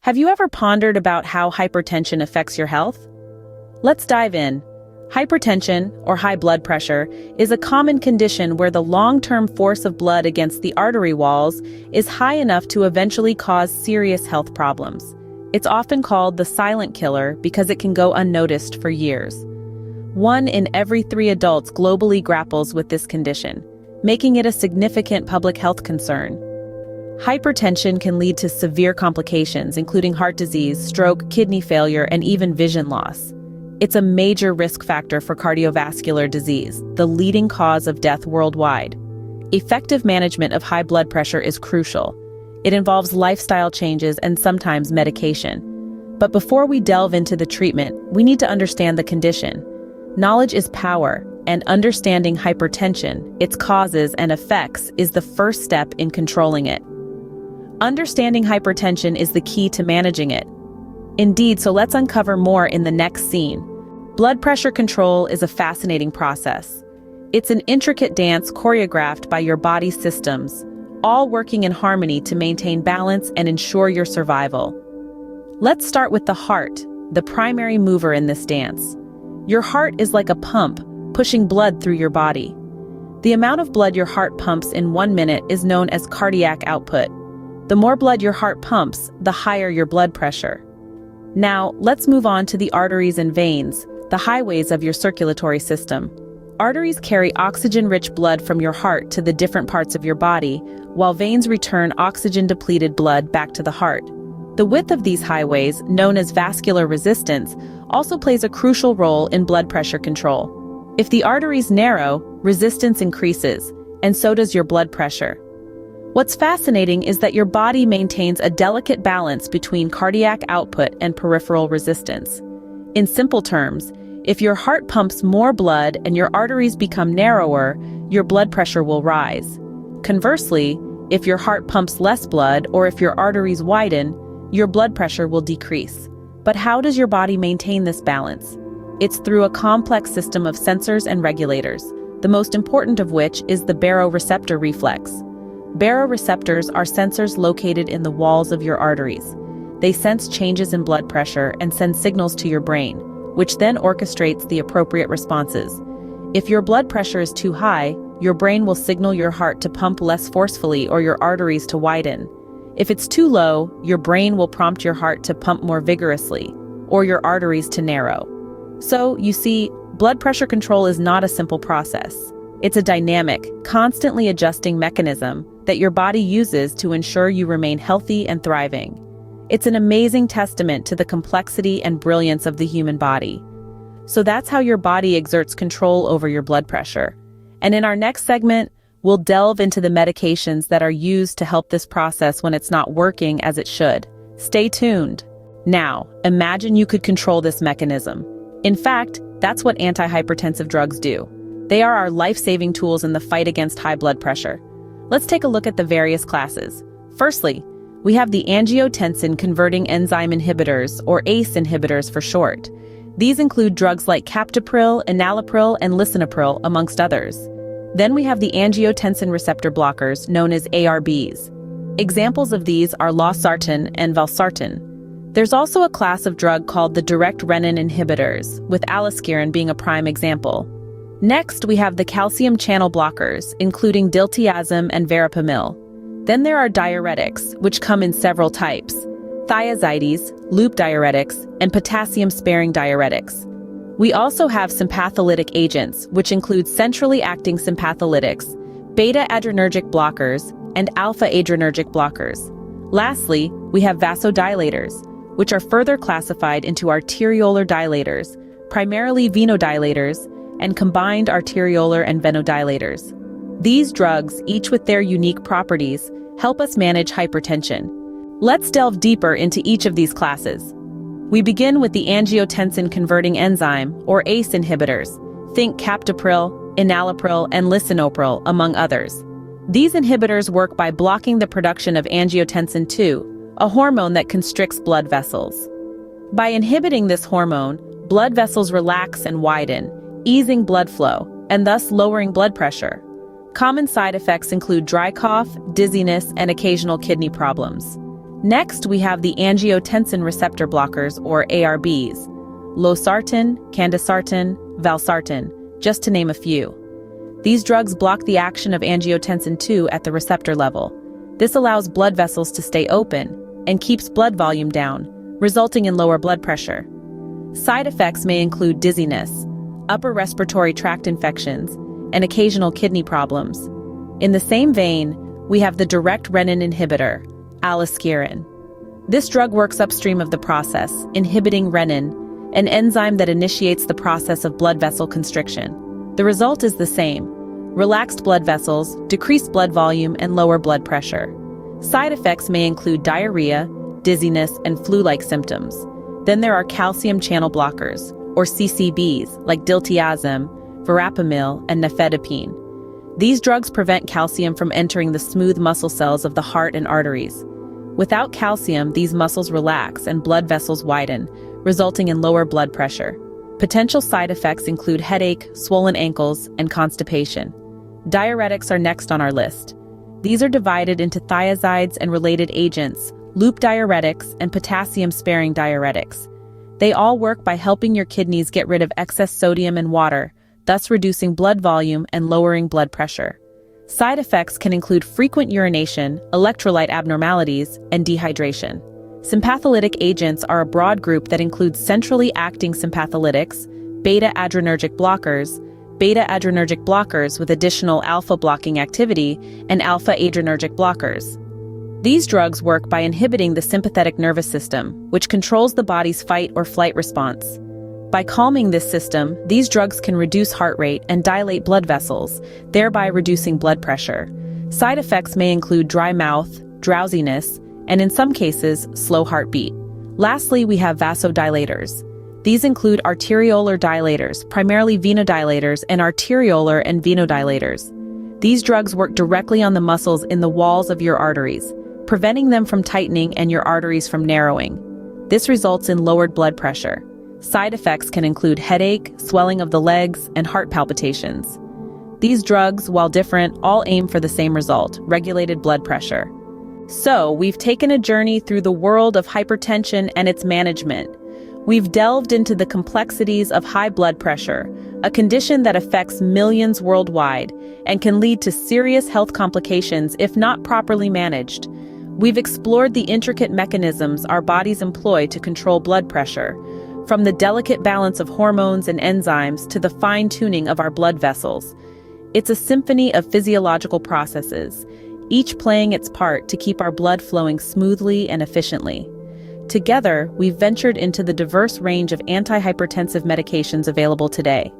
Have you ever pondered about how hypertension affects your health? Let's dive in. Hypertension, or high blood pressure, is a common condition where the long-term force of blood against the artery walls is high enough to eventually cause serious health problems. It's often called the silent killer because it can go unnoticed for years. 1 in every 3 adults globally grapples with this condition, making it a significant public health concern. Hypertension can lead to severe complications, including heart disease, stroke, kidney failure, and even vision loss. It's a major risk factor for cardiovascular disease, the leading cause of death worldwide. Effective management of high blood pressure is crucial. It involves lifestyle changes and sometimes medication. But before we delve into the treatment, we need to understand the condition. Knowledge is power, and understanding hypertension, its causes and effects, is the first step in controlling it. Understanding hypertension is the key to managing it. Indeed, so let's uncover more in the next scene. Blood pressure control is a fascinating process. It's an intricate dance choreographed by your body's systems, all working in harmony to maintain balance and ensure your survival. Let's start with the heart, the primary mover in this dance. Your heart is like a pump, pushing blood through your body. The amount of blood your heart pumps in 1 minute is known as cardiac output. The more blood your heart pumps, the higher your blood pressure. Now, let's move on to the arteries and veins, the highways of your circulatory system. Arteries carry oxygen-rich blood from your heart to the different parts of your body, while veins return oxygen-depleted blood back to the heart. The width of these highways, known as vascular resistance, also plays a crucial role in blood pressure control. If the arteries narrow, resistance increases, and so does your blood pressure. What's fascinating is that your body maintains a delicate balance between cardiac output and peripheral resistance. In simple terms, if your heart pumps more blood and your arteries become narrower, your blood pressure will rise. Conversely, if your heart pumps less blood or if your arteries widen, your blood pressure will decrease. But how does your body maintain this balance? It's through a complex system of sensors and regulators, the most important of which is the baroreceptor reflex. Baroreceptors are sensors located in the walls of your arteries. They sense changes in blood pressure and send signals to your brain, which then orchestrates the appropriate responses. If your blood pressure is too high, your brain will signal your heart to pump less forcefully or your arteries to widen. If it's too low, your brain will prompt your heart to pump more vigorously, or your arteries to narrow. So, you see, blood pressure control is not a simple process. It's a dynamic, constantly adjusting mechanism that your body uses to ensure you remain healthy and thriving. It's an amazing testament to the complexity and brilliance of the human body. So that's how your body exerts control over your blood pressure. And in our next segment, we'll delve into the medications that are used to help this process when it's not working as it should. Stay tuned. Now, imagine you could control this mechanism. In fact, that's what antihypertensive drugs do. They are our life-saving tools in the fight against high blood pressure. Let's take a look at the various classes. Firstly, we have the angiotensin-converting enzyme inhibitors, or ACE inhibitors for short. These include drugs like captopril, enalapril, and lisinopril, amongst others. Then we have the angiotensin receptor blockers, known as ARBs. Examples of these are losartan and valsartan. There's also a class of drug called the direct renin inhibitors, with aliskiren being a prime example. Next, we have the calcium channel blockers, including diltiazem and verapamil. Then there are diuretics, which come in several types: thiazides, loop diuretics, and potassium-sparing diuretics. We also have sympatholytic agents, which include centrally acting sympatholytics, beta-adrenergic blockers, and alpha-adrenergic blockers. Lastly, we have vasodilators, which are further classified into arteriolar dilators, primarily venodilators, and combined arteriolar and venodilators. These drugs, each with their unique properties, help us manage hypertension. Let's delve deeper into each of these classes. We begin with the angiotensin-converting enzyme, or ACE inhibitors. Think captopril, enalapril, and lisinopril, among others. These inhibitors work by blocking the production of angiotensin II, a hormone that constricts blood vessels. By inhibiting this hormone, blood vessels relax and widen, easing blood flow, and thus lowering blood pressure. Common side effects include dry cough, dizziness, and occasional kidney problems. Next, we have the angiotensin receptor blockers, or ARBs, losartan, candesartan, valsartan, just to name a few. These drugs block the action of angiotensin II at the receptor level. This allows blood vessels to stay open and keeps blood volume down, resulting in lower blood pressure. Side effects may include dizziness, upper respiratory tract infections, and occasional kidney problems. In the same vein, we have the direct renin inhibitor, aliskiren. This drug works upstream of the process, inhibiting renin, an enzyme that initiates the process of blood vessel constriction. The result is the same: relaxed blood vessels, decreased blood volume, and lower blood pressure. Side effects may include diarrhea, dizziness, and flu-like symptoms. Then there are calcium channel blockers, or CCBs, like diltiazem, verapamil, and nifedipine. These drugs prevent calcium from entering the smooth muscle cells of the heart and arteries. Without calcium, these muscles relax and blood vessels widen, resulting in lower blood pressure. Potential side effects include headache, swollen ankles, and constipation. Diuretics are next on our list. These are divided into thiazides and related agents, loop diuretics, and potassium-sparing diuretics. They all work by helping your kidneys get rid of excess sodium and water, thus reducing blood volume and lowering blood pressure. Side effects can include frequent urination, electrolyte abnormalities, and dehydration. Sympatholytic agents are a broad group that includes centrally acting sympatholytics, beta-adrenergic blockers with additional alpha-blocking activity, and alpha-adrenergic blockers. These drugs work by inhibiting the sympathetic nervous system, which controls the body's fight or flight response. By calming this system, these drugs can reduce heart rate and dilate blood vessels, thereby reducing blood pressure. Side effects may include dry mouth, drowsiness, and in some cases, slow heartbeat. Lastly, we have vasodilators. These include arteriolar dilators, primarily venodilators, and arteriolar and venodilators. These drugs work directly on the muscles in the walls of your arteries, preventing them from tightening and your arteries from narrowing. This results in lowered blood pressure. Side effects can include headache, swelling of the legs, and heart palpitations. These drugs, while different, all aim for the same result: regulated blood pressure. So, we've taken a journey through the world of hypertension and its management. We've delved into the complexities of high blood pressure, a condition that affects millions worldwide and can lead to serious health complications if not properly managed. We've explored the intricate mechanisms our bodies employ to control blood pressure, from the delicate balance of hormones and enzymes to the fine-tuning of our blood vessels. It's a symphony of physiological processes, each playing its part to keep our blood flowing smoothly and efficiently. Together, we've ventured into the diverse range of antihypertensive medications available today.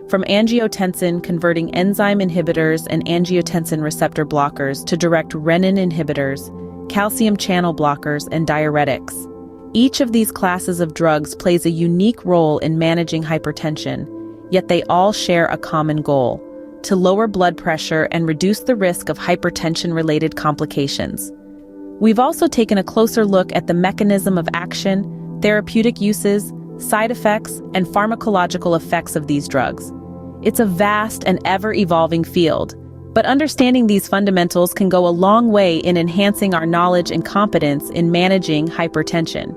From angiotensin-converting enzyme inhibitors and angiotensin receptor blockers to direct renin inhibitors, calcium channel blockers, and diuretics. Each of these classes of drugs plays a unique role in managing hypertension, yet they all share a common goal: to lower blood pressure and reduce the risk of hypertension-related complications. We've also taken a closer look at the mechanism of action, therapeutic uses, side effects, and pharmacological effects of these drugs. It's a vast and ever-evolving field, but understanding these fundamentals can go a long way in enhancing our knowledge and competence in managing hypertension.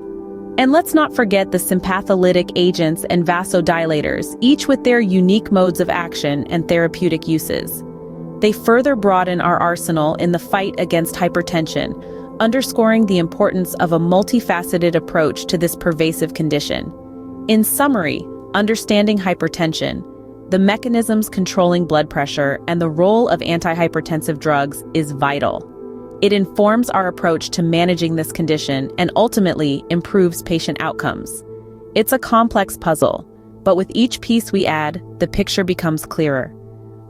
And let's not forget the sympatholytic agents and vasodilators, each with their unique modes of action and therapeutic uses. They further broaden our arsenal in the fight against hypertension, underscoring the importance of a multifaceted approach to this pervasive condition. In summary, understanding hypertension, the mechanisms controlling blood pressure, and the role of antihypertensive drugs is vital. It informs our approach to managing this condition and ultimately improves patient outcomes. It's a complex puzzle, but with each piece we add, the picture becomes clearer.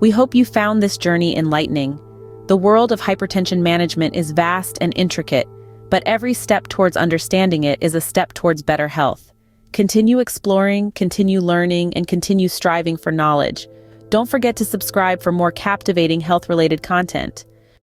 We hope you found this journey enlightening. The world of hypertension management is vast and intricate, but every step towards understanding it is a step towards better health. Continue exploring, continue learning, and continue striving for knowledge. Don't forget to subscribe for more captivating health-related content.